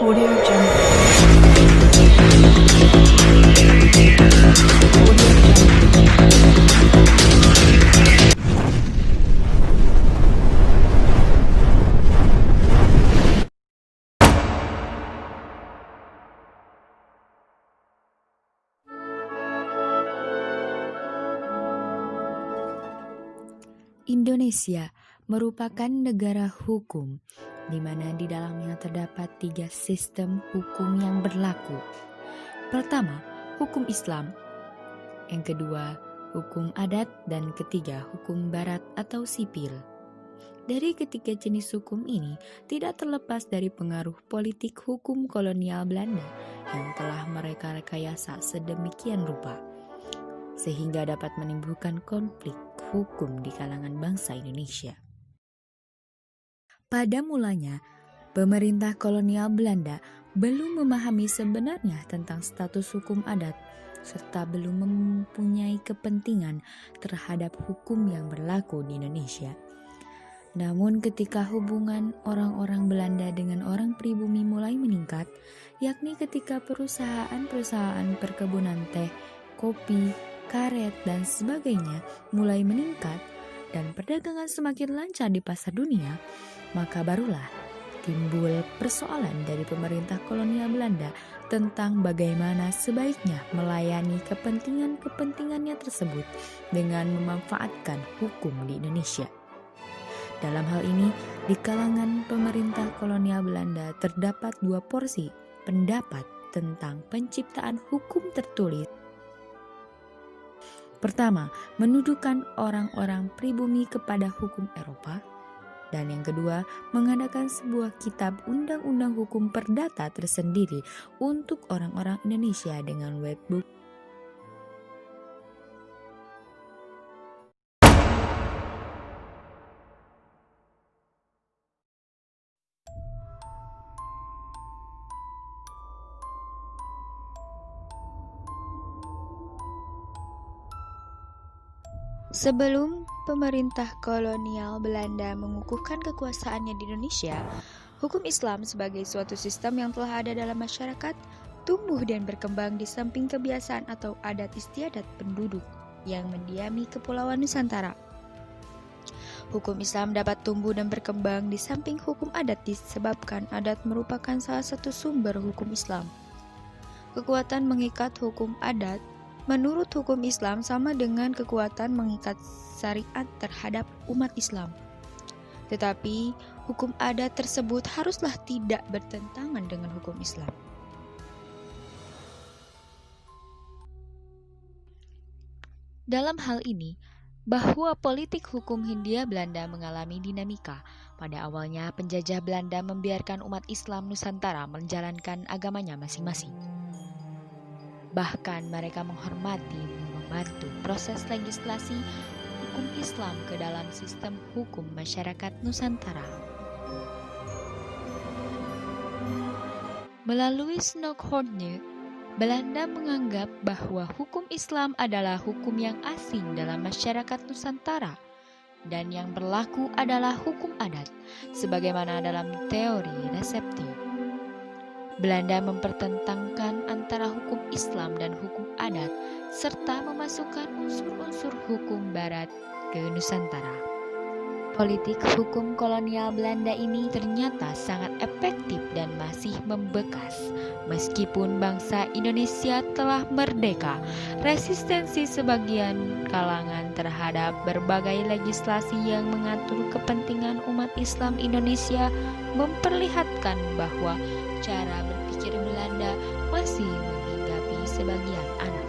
Audio Jungle. Audio Jungle. Indonesia merupakan negara hukum, di mana di dalamnya terdapat 3 sistem hukum yang berlaku. Pertama, hukum Islam. Yang kedua, hukum adat. Dan ketiga, hukum barat atau sipil. Dari ketiga jenis hukum ini tidak terlepas dari pengaruh politik hukum kolonial Belanda yang telah mereka rekayasa sedemikian rupa, sehingga dapat menimbulkan konflik hukum di kalangan bangsa Indonesia. Pada mulanya, pemerintah kolonial Belanda belum memahami sebenarnya tentang status hukum adat, serta belum mempunyai kepentingan terhadap hukum yang berlaku di Indonesia. Namun ketika hubungan orang-orang Belanda dengan orang pribumi mulai meningkat, yakni ketika perusahaan-perusahaan perkebunan teh, kopi, karet, dan sebagainya mulai meningkat dan perdagangan semakin lancar di pasar dunia, maka barulah timbul persoalan dari pemerintah kolonial Belanda tentang bagaimana sebaiknya melayani kepentingannya tersebut dengan memanfaatkan hukum di Indonesia. Dalam hal ini, di kalangan pemerintah kolonial Belanda terdapat 2 porsi pendapat tentang penciptaan hukum tertulis. Pertama, menuduhkan orang-orang pribumi kepada hukum Eropa, dan yang kedua, mengadakan sebuah kitab undang-undang hukum perdata tersendiri untuk orang-orang Indonesia dengan webbook. Sebelum pemerintah kolonial Belanda mengukuhkan kekuasaannya di Indonesia, hukum Islam sebagai suatu sistem yang telah ada dalam masyarakat tumbuh dan berkembang di samping kebiasaan atau adat istiadat penduduk yang mendiami Kepulauan Nusantara. Hukum Islam dapat tumbuh dan berkembang di samping hukum adat disebabkan adat merupakan salah satu sumber hukum Islam. Kekuatan mengikat hukum adat menurut hukum Islam sama dengan kekuatan mengikat syariat terhadap umat Islam. Tetapi, hukum adat tersebut haruslah tidak bertentangan dengan hukum Islam. Dalam hal ini, bahwa politik hukum Hindia Belanda mengalami dinamika. Pada awalnya, penjajah Belanda membiarkan umat Islam Nusantara menjalankan agamanya masing-masing. Bahkan mereka menghormati membantu proses legislasi hukum Islam ke dalam sistem hukum masyarakat Nusantara. Melalui Snoeck-Horne, Belanda menganggap bahwa hukum Islam adalah hukum yang asing dalam masyarakat Nusantara dan yang berlaku adalah hukum adat, sebagaimana dalam teori reseptif. Belanda mempertentangkan antara hukum Islam dan hukum adat serta memasukkan unsur-unsur hukum barat ke Nusantara. Politik hukum kolonial Belanda ini ternyata sangat efektif dan masih membekas. Meskipun bangsa Indonesia telah merdeka, resistensi sebagian kalangan terhadap berbagai legislasi yang mengatur kepentingan umat Islam Indonesia memperlihatkan bahwa cara berpikir Belanda masih menghinggapi sebagian anak.